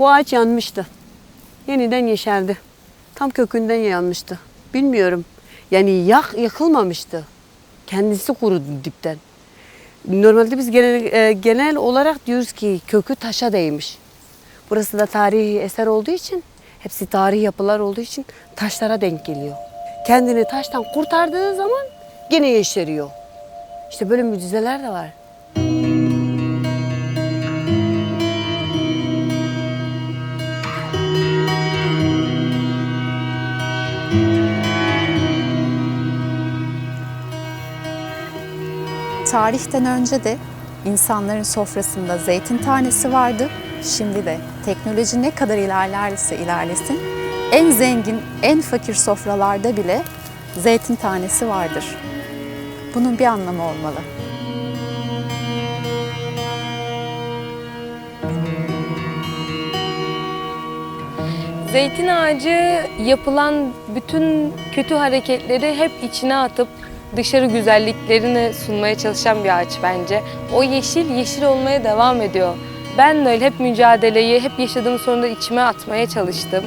Bu ağaç yanmıştı. Yeniden yeşerdi. Tam kökünden yanmıştı. Bilmiyorum. Yani yakılmamıştı. Kendisi kurudu dipten. Normalde biz genel olarak diyoruz ki kökü taşa değmiş. Burası da tarihi eser olduğu için, hepsi tarihi yapılar olduğu için taşlara denk geliyor. Kendini taştan kurtardığı zaman gene yeşeriyor. İşte böyle mucizeler de var. Tarihten önce de insanların sofrasında zeytin tanesi vardı. Şimdi de teknoloji ne kadar ilerlerse ilerlesin, en zengin, en fakir sofralarda bile zeytin tanesi vardır. Bunun bir anlamı olmalı. Zeytin ağacı yapılan bütün kötü hareketleri hep içine atıp dışarı güzelliklerini sunmaya çalışan bir ağaç bence. O yeşil olmaya devam ediyor. Ben de öyle hep mücadeleyi, hep yaşadığım sorunu da içime atmaya çalıştım.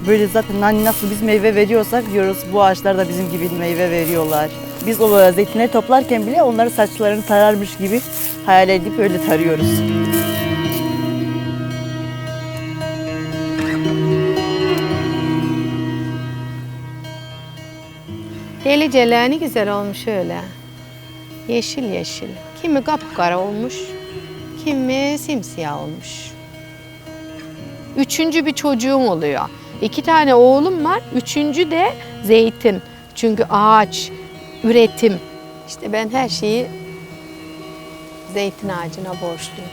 Böyle zaten hani nasıl biz meyve veriyorsak diyoruz bu ağaçlar da bizim gibi meyve veriyorlar. Biz o zeytinleri toplarken bile onları saçlarını tararmış gibi hayal edip öyle tarıyoruz. Deli ne güzel olmuş öyle. Yeşil yeşil. Kimi kapkara olmuş, kimi simsiyah olmuş. Üçüncü bir çocuğum oluyor. 2 tane oğlum var, üçüncü de zeytin. Çünkü ağaç, üretim. İşte ben her şeyi zeytin ağacına borçluyum.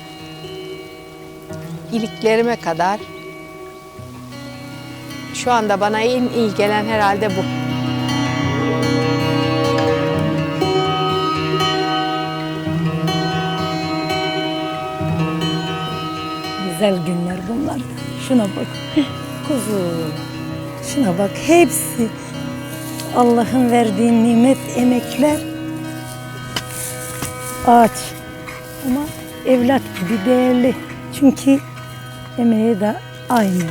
İliklerime kadar. Şu anda bana en iyi gelen herhalde bu. Güzel günler bunlar. Şuna bak. Kuzum. Şuna bak. Hepsi Allah'ın verdiği nimet, emekler. Ağaç. Ama evlat gibi değerli. Çünkü emeği de aynı.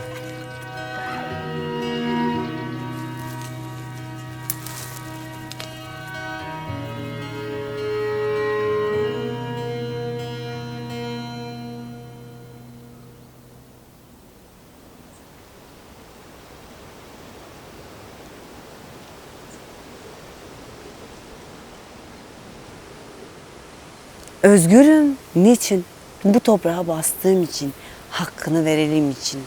Özgürüm. Niçin? Bu toprağa bastığım için, hakkını verelim için.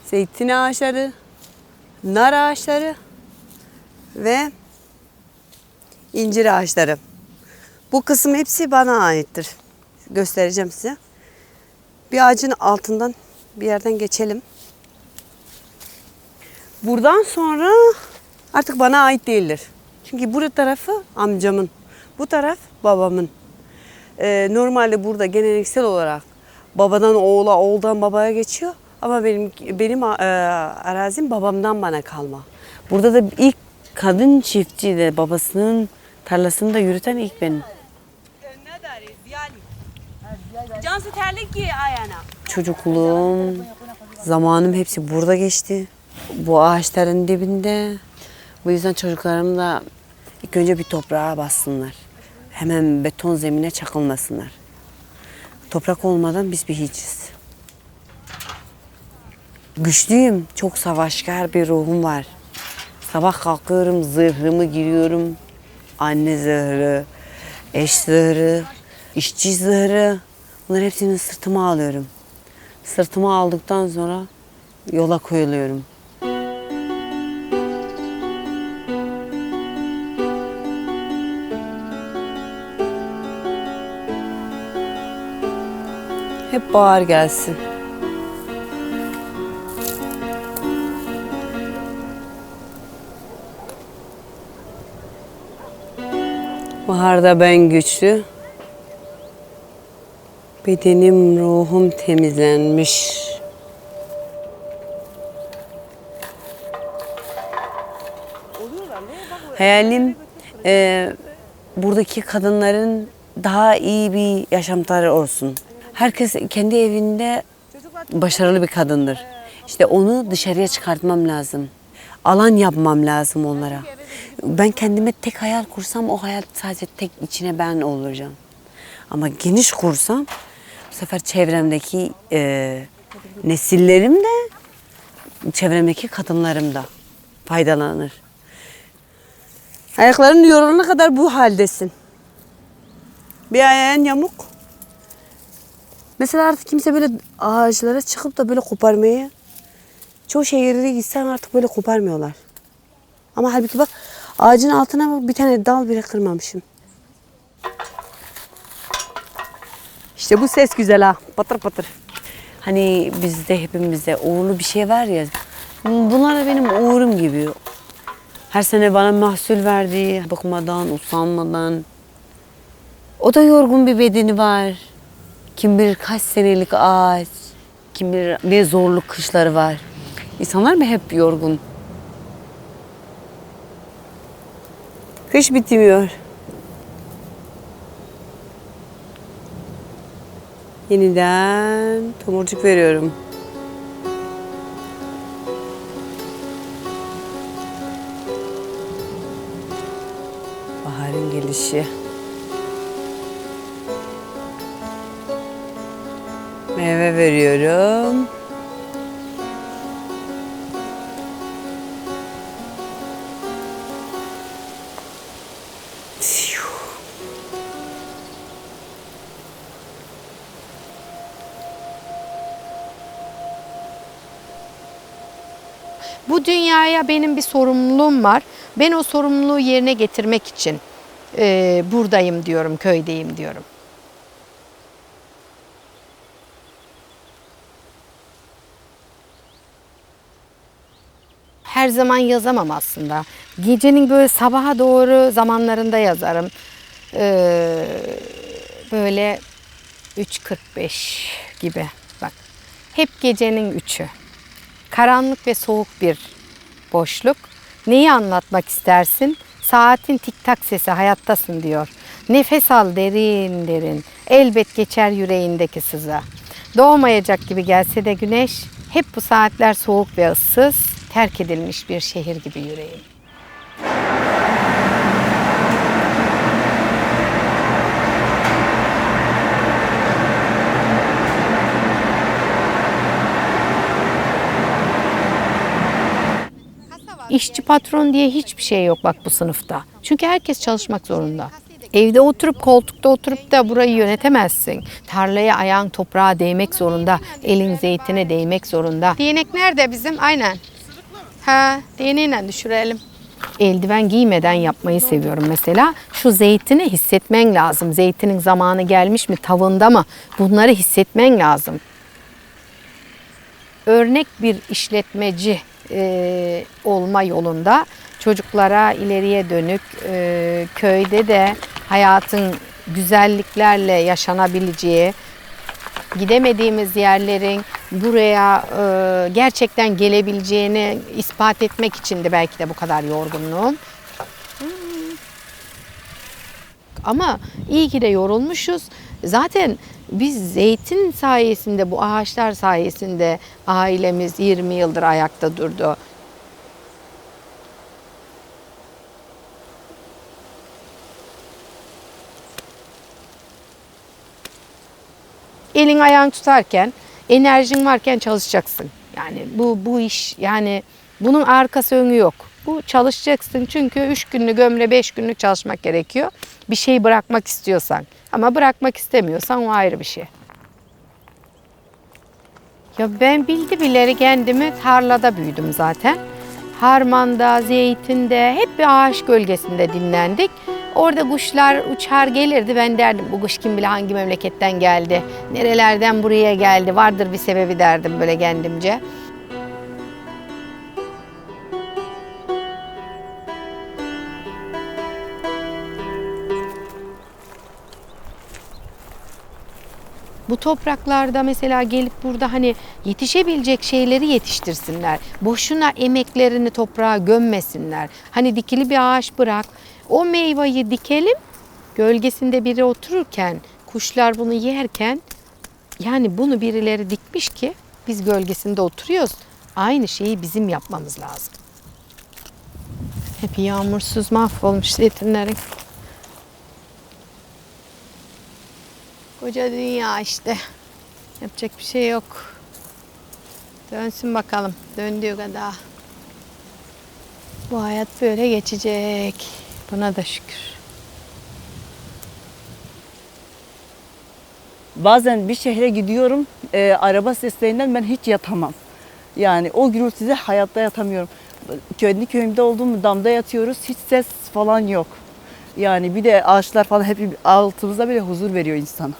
Zeytin ağaçları, nar ağaçları ve incir ağaçları. Bu kısım hepsi bana aittir. Göstereceğim size. Bir ağacın altından bir yerden geçelim. Buradan sonra artık bana ait değildir. Çünkü bu tarafı amcamın, bu taraf babamın. Normalde burada geleneksel olarak babadan oğula, oğuldan babaya geçiyor. Ama benim arazim babamdan bana kalma. Burada da ilk kadın çiftçi de babasının tarlasını da yürüten ilk benim. Çocukluğum, zamanım hepsi burada geçti. Bu ağaçların dibinde. Bu yüzden çocuklarım da ilk önce bir toprağa bassınlar. Hemen beton zemine çakılmasınlar. Toprak olmadan biz bir hiçiz. Güçlüyüm, çok savaşkar bir ruhum var. Sabah kalkıyorum, zırhımı giriyorum. Anne zırhı, eş zırhı, işçi zırhı. Bunların hepsini sırtıma alıyorum. Sırtıma aldıktan sonra yola koyuluyorum. Hep bahar gelsin. Baharda ben güçlü, bedenim, ruhum temizlenmiş. Hayalim buradaki kadınların daha iyi bir yaşamları olsun. Herkes kendi evinde başarılı bir kadındır. İşte onu dışarıya çıkartmam lazım. Alan yapmam lazım onlara. Ben kendime tek hayal kursam o hayal sadece tek içine ben olacağım. Ama geniş kursam bu sefer çevremdeki nesillerim de çevremdeki kadınlarım da faydalanır. Ayakların yorulana kadar bu haldesin. Bir ayağın yamuk. Mesela artık kimse böyle ağaçlara çıkıp da böyle koparmayı, çoğu şehirde gitsen artık böyle koparmıyorlar. Ama halbuki bak ağacın altına bak bir tane dal bile kırmamışım. İşte bu ses güzel ha. Patır patır. Hani bizde hepimizde uğurlu bir şey var ya. Bunlar da benim uğurum gibi. Her sene bana mahsul verdi. Bıkmadan, usanmadan. O da yorgun bir bedeni var. Kim bilir kaç senelik ağaç. Kim bilir ne zorlu kışları var. İnsanlar mı hep yorgun? Kış bitmiyor. Yeniden tomurcuk veriyorum. Baharın gelişi. Meyve veriyorum. Bu dünyaya benim bir sorumluluğum var. Ben o sorumluluğu yerine getirmek için buradayım diyorum, köydeyim diyorum. Her zaman yazamam aslında. Gecenin böyle sabaha doğru zamanlarında yazarım. Böyle 3.45 gibi. Bak. Hep gecenin 3'ü. Karanlık ve soğuk bir boşluk. Neyi anlatmak istersin? Saatin tik tak sesi, hayattasın diyor. Nefes al derin derin. Elbet geçer yüreğindeki sızı. Doğmayacak gibi gelse de güneş, hep bu saatler soğuk ve ıssız, terk edilmiş bir şehir gibi yüreğim. İşçi patron diye hiçbir şey yok bak bu sınıfta. Çünkü herkes çalışmak zorunda. Evde oturup koltukta oturup da burayı yönetemezsin. Tarlaya ayağın toprağa değmek zorunda. Elin zeytine değmek zorunda. Değnek nerede bizim? Aynen. Ha, değneğiyle düşürelim. Eldiven giymeden yapmayı seviyorum mesela. Şu zeytini hissetmen lazım. Zeytinin zamanı gelmiş mi, tavında mı? Bunları hissetmen lazım. Örnek bir işletmeci olma yolunda çocuklara ileriye dönük köyde de hayatın güzelliklerle yaşanabileceği, gidemediğimiz yerlerin buraya gerçekten gelebileceğini ispat etmek için de belki de bu kadar yorgunluğum. Ama iyi ki de yorulmuşuz. Zaten biz zeytin sayesinde, bu ağaçlar sayesinde ailemiz 20 yıldır ayakta durdu. Elin ayağın tutarken, enerjin varken çalışacaksın. Yani bu iş, yani bunun arkası önü yok. Bu çalışacaksın çünkü 3 günlük ömre 5 günlük çalışmak gerekiyor. Bir şey bırakmak istiyorsan. Ama bırakmak istemiyorsan o ayrı bir şey. Ya ben bildi bileli kendimi tarlada büyüdüm zaten. Harmanda, zeytinde, hep bir ağaç gölgesinde dinlendik. Orada kuşlar uçar gelirdi. Ben derdim bu kuş kim bilir hangi memleketten geldi, nerelerden buraya geldi, vardır bir sebebi derdim böyle kendimce. Bu topraklarda mesela gelip burada hani yetişebilecek şeyleri yetiştirsinler. Boşuna emeklerini toprağa gömmesinler. Hani dikili bir ağaç bırak. O meyveyi dikelim. Gölgesinde biri otururken, kuşlar bunu yerken, yani bunu birileri dikmiş ki biz gölgesinde oturuyoruz. Aynı şeyi bizim yapmamız lazım. Hep yağmursuz mahvolmuş zeytinlerin. Koca dünya işte. Yapacak bir şey yok. Dönsün bakalım. Döndüğü kadar. Bu hayat böyle geçecek. Buna da şükür. Bazen bir şehre gidiyorum, araba seslerinden ben hiç yatamam. Yani o gürültüde hayatta yatamıyorum. Kendi köyümde olduğum damda yatıyoruz, hiç ses falan yok. Yani bir de ağaçlar falan hep altımızda bile huzur veriyor insana.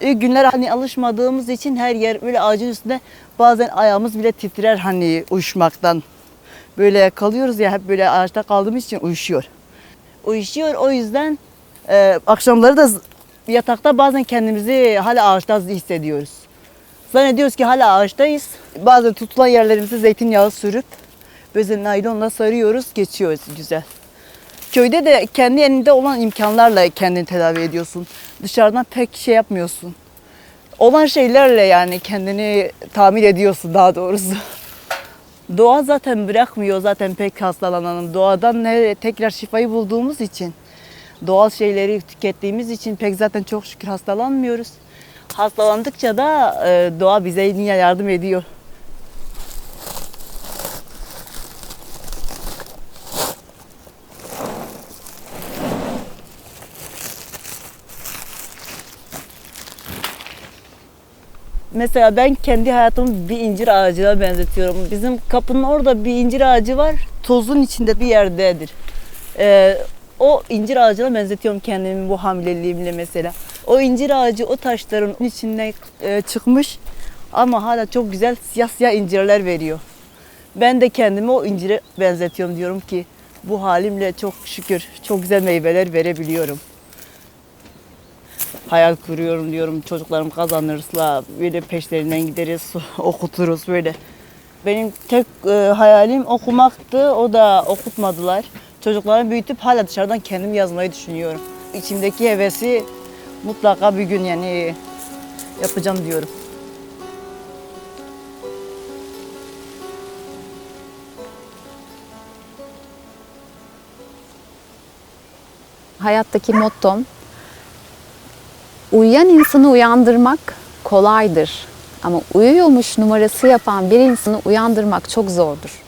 İlk günler hani alışmadığımız için her yer böyle ağacın üstünde bazen ayağımız bile titrer hani uyuşmaktan. Böyle kalıyoruz ya hep böyle ağaçta kaldığımız için uyuşuyor. Uyuşuyor o yüzden akşamları da yatakta bazen kendimizi hala ağaçta hissediyoruz. Zannediyoruz ki hala ağaçtayız. Bazen tutulan yerlerimizi zeytinyağı sürüp böyle naylonla sarıyoruz, geçiyoruz güzel. Köyde de kendi elinde olan imkanlarla kendini tedavi ediyorsun. Dışarıdan pek şey yapmıyorsun. Olan şeylerle yani kendini tamir ediyorsun daha doğrusu. Doğa zaten bırakmıyor zaten pek hastalananım. Doğadan tekrar şifayı bulduğumuz için, doğal şeyleri tükettiğimiz için pek zaten çok şükür hastalanmıyoruz. Hastalandıkça da doğa bize yine yardım ediyor. Mesela ben kendi hayatımı bir incir ağacına benzetiyorum. Bizim kapının orada bir incir ağacı var. Tozun içinde bir yerdedir. O incir ağacına benzetiyorum kendimi bu hamileliğimle mesela. O incir ağacı o taşların içinden çıkmış ama hala çok güzel siyah siyah incirler veriyor. Ben de kendimi o incire benzetiyorum, diyorum ki bu halimle çok şükür çok güzel meyveler verebiliyorum. Hayal kuruyorum diyorum, çocuklarım kazanırsa böyle peşlerinden gideriz, okuturuz böyle. Benim tek hayalim okumaktı, o da okutmadılar. Çocuklarımı büyütüp hala dışarıdan kendim yazmayı düşünüyorum. İçimdeki hevesi mutlaka bir gün yani yapacağım diyorum. Hayattaki mottom, uyuyan insanı uyandırmak kolaydır. Ama uyuyormuş numarası yapan bir insanı uyandırmak çok zordur.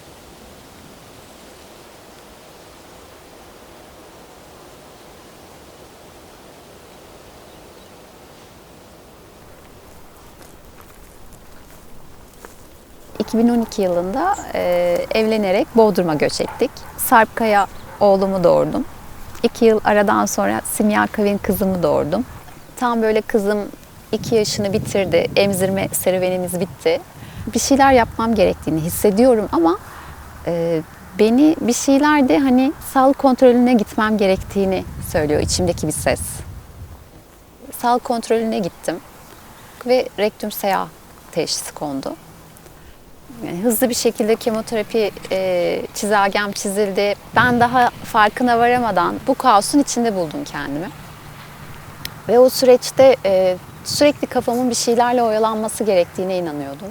...2012 yılında evlenerek Bodrum'a göç ettik. Sarp Kaya oğlumu doğurdum. 2 yıl aradan sonra Simya Kavin kızımı doğurdum. Tam böyle kızım 2 yaşını bitirdi, emzirme serüvenimiz bitti. Bir şeyler yapmam gerektiğini hissediyorum ama beni bir şeylerde hani sağlık kontrolüne gitmem gerektiğini söylüyor içimdeki bir ses. Sağlık kontrolüne gittim ve rektüm SEA teşhisi kondu. Yani hızlı bir şekilde kemoterapi çizelgem çizildi. Ben daha farkına varamadan bu kaosun içinde buldum kendimi. Ve o süreçte sürekli kafamın bir şeylerle oyalanması gerektiğine inanıyordum.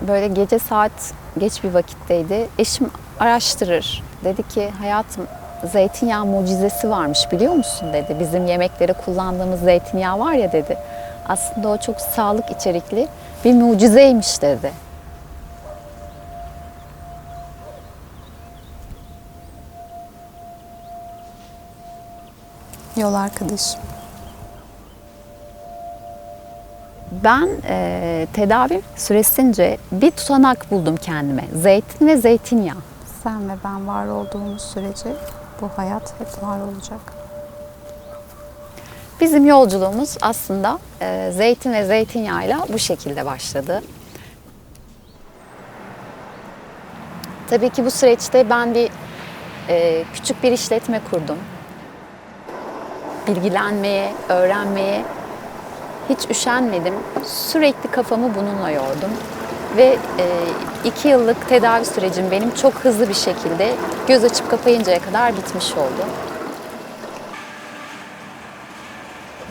Böyle gece saat geç bir vakitteydi. Eşim araştırır. Dedi ki hayatım zeytinyağı mucizesi varmış biliyor musun dedi. Bizim yemeklere kullandığımız zeytinyağı var ya dedi. Aslında o çok sağlık içerikli bir mucizeymiş dedi. Yol arkadaşım. Ben tedavi süresince bir tutanak buldum kendime. Zeytin ve zeytinyağı. Sen ve ben var olduğumuz sürece bu hayat hep var olacak. Bizim yolculuğumuz aslında zeytin ve zeytinyağıyla bu şekilde başladı. Tabii ki bu süreçte ben küçük bir işletme kurdum. Bilgilenmeye, öğrenmeye hiç üşenmedim. Sürekli kafamı bununla yordum. Ve 2 yıllık tedavi sürecim benim çok hızlı bir şekilde göz açıp kapayıncaya kadar bitmiş oldu.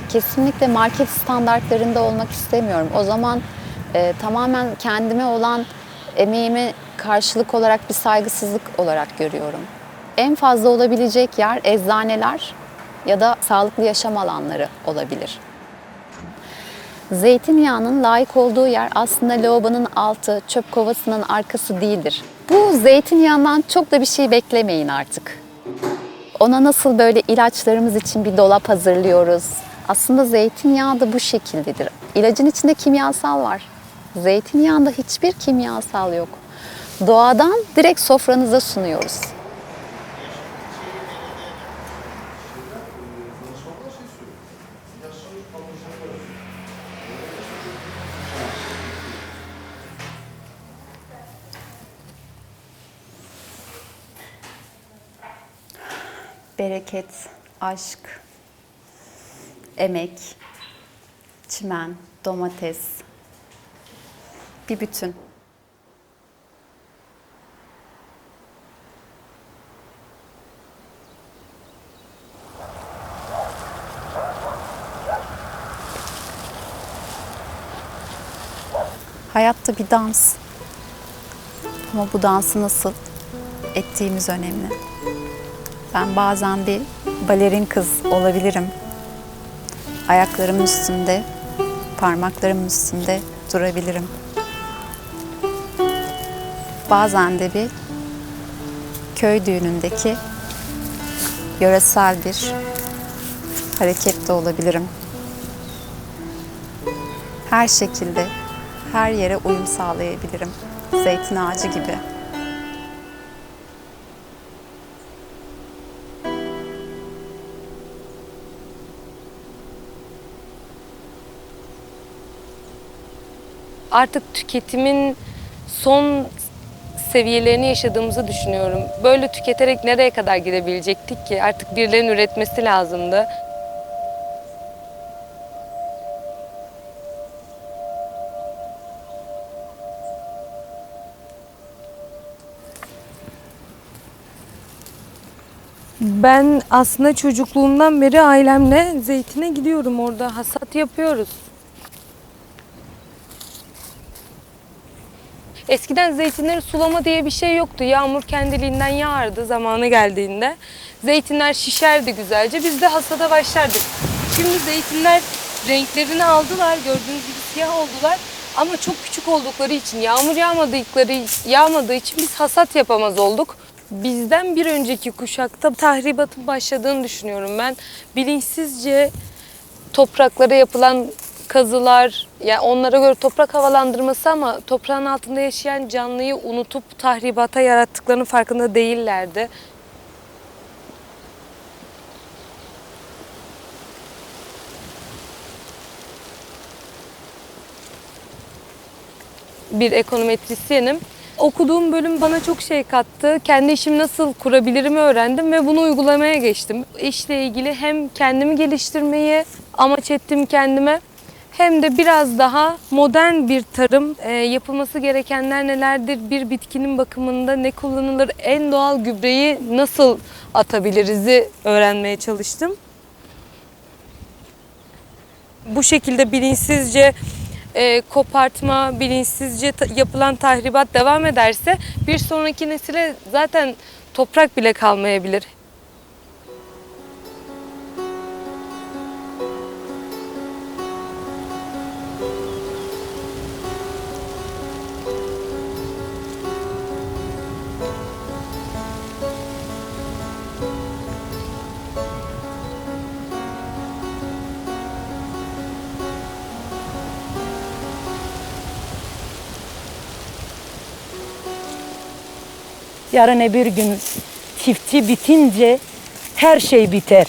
Kesinlikle market standartlarında olmak istemiyorum. O zaman tamamen kendime olan emeğime karşılık olarak bir saygısızlık olarak görüyorum. En fazla olabilecek yer eczaneler ya da sağlıklı yaşam alanları olabilir. Zeytinyağının layık olduğu yer aslında lavabonun altı, çöp kovasının arkası değildir. Bu zeytinyağından çok da bir şey beklemeyin artık. Ona nasıl böyle ilaçlarımız için bir dolap hazırlıyoruz. Aslında zeytinyağı da bu şekildedir. İlacın içinde kimyasal var. Zeytinyağında hiçbir kimyasal yok. Doğadan direkt sofranıza sunuyoruz. Bereket, aşk, emek, çimen, domates, bir bütün. Hayatta bir dans. Ama bu dansı nasıl ettiğimiz önemli. Ben bazen bir balerin kız olabilirim. Ayaklarımın üstünde, parmaklarımın üstünde durabilirim. Bazen de bir köy düğünündeki yöresel bir hareket de olabilirim. Her şekilde, her yere uyum sağlayabilirim. Zeytin ağacı gibi. Artık tüketimin son seviyelerini yaşadığımızı düşünüyorum. Böyle tüketerek nereye kadar gidebilecektik ki? Artık birilerinin üretmesi lazımdı. Ben aslında çocukluğumdan beri ailemle zeytine gidiyorum. Orada hasat yapıyoruz. Eskiden zeytinleri sulama diye bir şey yoktu. Yağmur kendiliğinden yağardı zamanı geldiğinde. Zeytinler şişerdi güzelce. Biz de hasada başlardık. Şimdi zeytinler renklerini aldılar. Gördüğünüz gibi siyah oldular. Ama çok küçük oldukları için, yağmur yağmadığı için biz hasat yapamaz olduk. Bizden bir önceki kuşakta tahribatın başladığını düşünüyorum ben. Bilinçsizce topraklara yapılan kazılar, yani onlara göre toprak havalandırması ama toprağın altında yaşayan canlıyı unutup tahribata yarattıklarının farkında değillerdi. Bir ekonometrisyenim. Okuduğum bölüm bana çok şey kattı. Kendi işimi nasıl kurabilirimi öğrendim ve bunu uygulamaya geçtim. İşle ilgili hem kendimi geliştirmeyi amaç ettim kendime, hem de biraz daha modern bir tarım, yapılması gerekenler nelerdir, bir bitkinin bakımında ne kullanılır, en doğal gübreyi nasıl atabiliriz'i öğrenmeye çalıştım. Bu şekilde bilinçsizce kopartma, bilinçsizce yapılan tahribat devam ederse bir sonraki nesile zaten toprak bile kalmayabilir. Yarın bir gün çiftçi bitince her şey biter.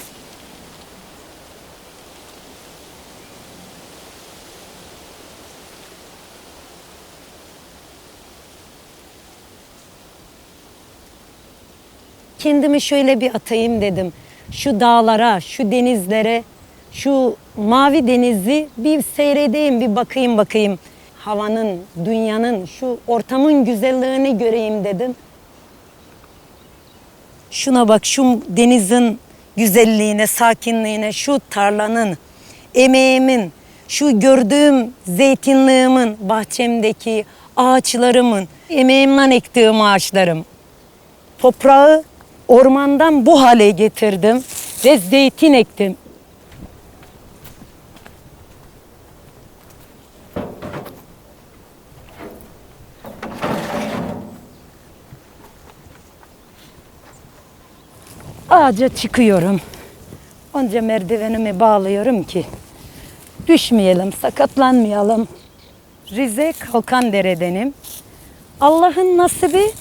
kendimi şöyle bir atayım dedim. Şu dağlara, şu denizlere, şu mavi denizi bir seyredeyim, bir bakayım. Havanın, dünyanın, şu ortamın güzelliğini göreyim dedim. Şuna bak, şu denizin güzelliğine, sakinliğine, şu tarlanın, emeğimin, şu gördüğüm zeytinliğimin, bahçemdeki ağaçlarımın, emeğimle ektiğim ağaçlarım. Toprağı ormandan bu hale getirdim ve zeytin ektim. Ağaca çıkıyorum. Onca merdivenimi bağlıyorum ki düşmeyelim, sakatlanmayalım. Rize Kalkandere'denim. Allah'ın nasibi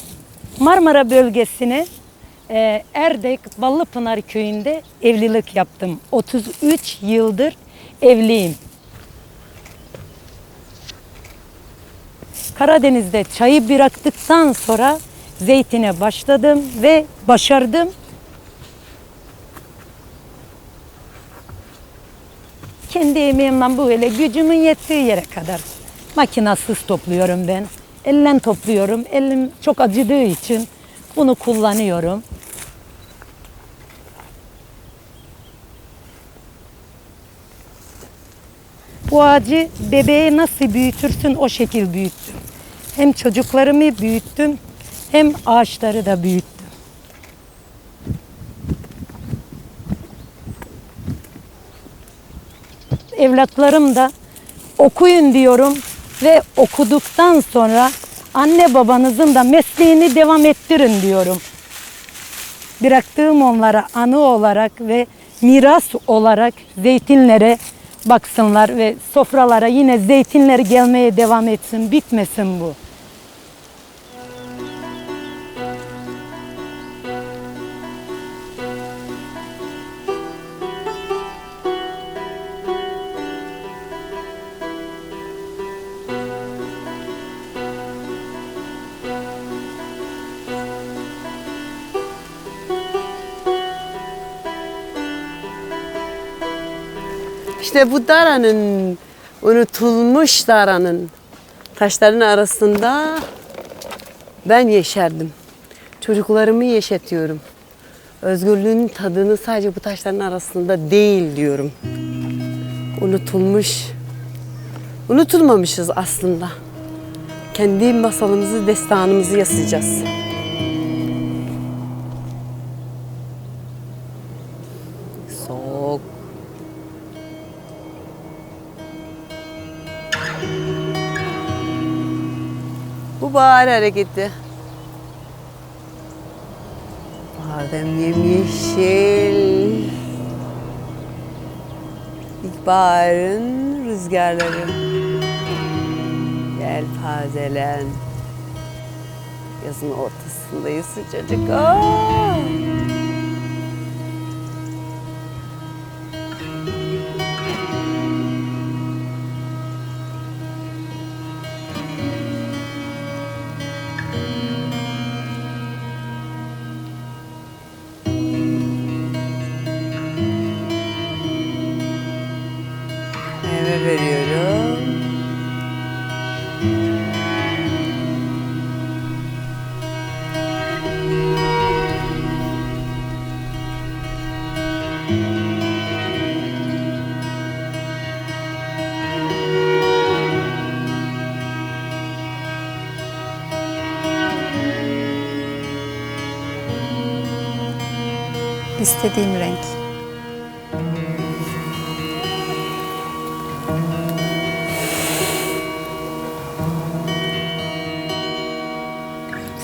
Marmara bölgesine Erdek Ballıpınar köyünde evlilik yaptım. 33 yıldır evliyim. Karadeniz'de çayı bıraktıktan sonra zeytine başladım ve başardım. Kendi emeğimle böyle gücümün yettiği yere kadar. Makinasız topluyorum ben. Elle topluyorum. Elim çok acıdığı için bunu kullanıyorum. Bu ağacı bebeği nasıl büyütürsün o şekil büyüttüm. Hem çocuklarımı büyüttüm hem ağaçları da büyüttüm. Evlatlarım da okuyun diyorum ve okuduktan sonra anne babanızın da mesleğini devam ettirin diyorum. Bıraktığım onlara anı olarak ve miras olarak zeytinlere baksınlar ve sofralara yine zeytinler gelmeye devam etsin, bitmesin bu. İşte bu Dara'nın, unutulmuş Dara'nın taşların arasında ben yeşerdim. Çocuklarımı yeşertiyorum. Özgürlüğün tadını sadece bu taşların arasında değil diyorum. Unutulmuş. Unutulmamışız aslında. Kendi masalımızı, destanımızı yaşayacağız. Soğuk. Bu bahar hareketi. Badem yemyeşil. İlkbaharın rüzgarları. Yelpazelen. Yazın ortasındayız sıcacık. Aa! Meyve veriyorum. İstediğim renk.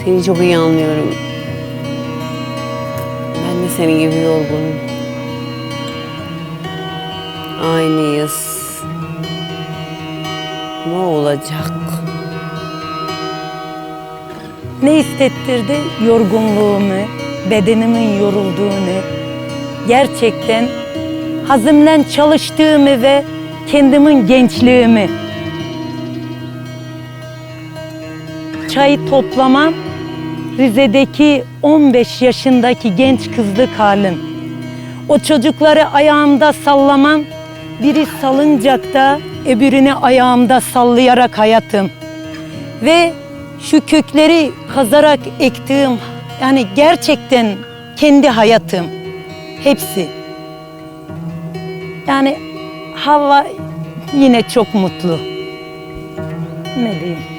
Seni çok iyi anlıyorum. Ben de senin gibi yorgunum. Aynıyız. Ne olacak? Ne hissettirdi? Yorgunluğumu, bedenimin yorulduğunu, gerçekten hazımla çalıştığımı ve kendimin gençliğimi. Çayı toplamam Rize'deki 15 yaşındaki genç kızlık halim. O çocukları ayağımda sallamam, biri salıncakta, öbürünü ayağımda sallayarak hayatım. Ve şu kökleri kazarak ektiğim, yani gerçekten kendi hayatım. Hepsi. Yani Havva yine çok mutlu. Ne diyeyim?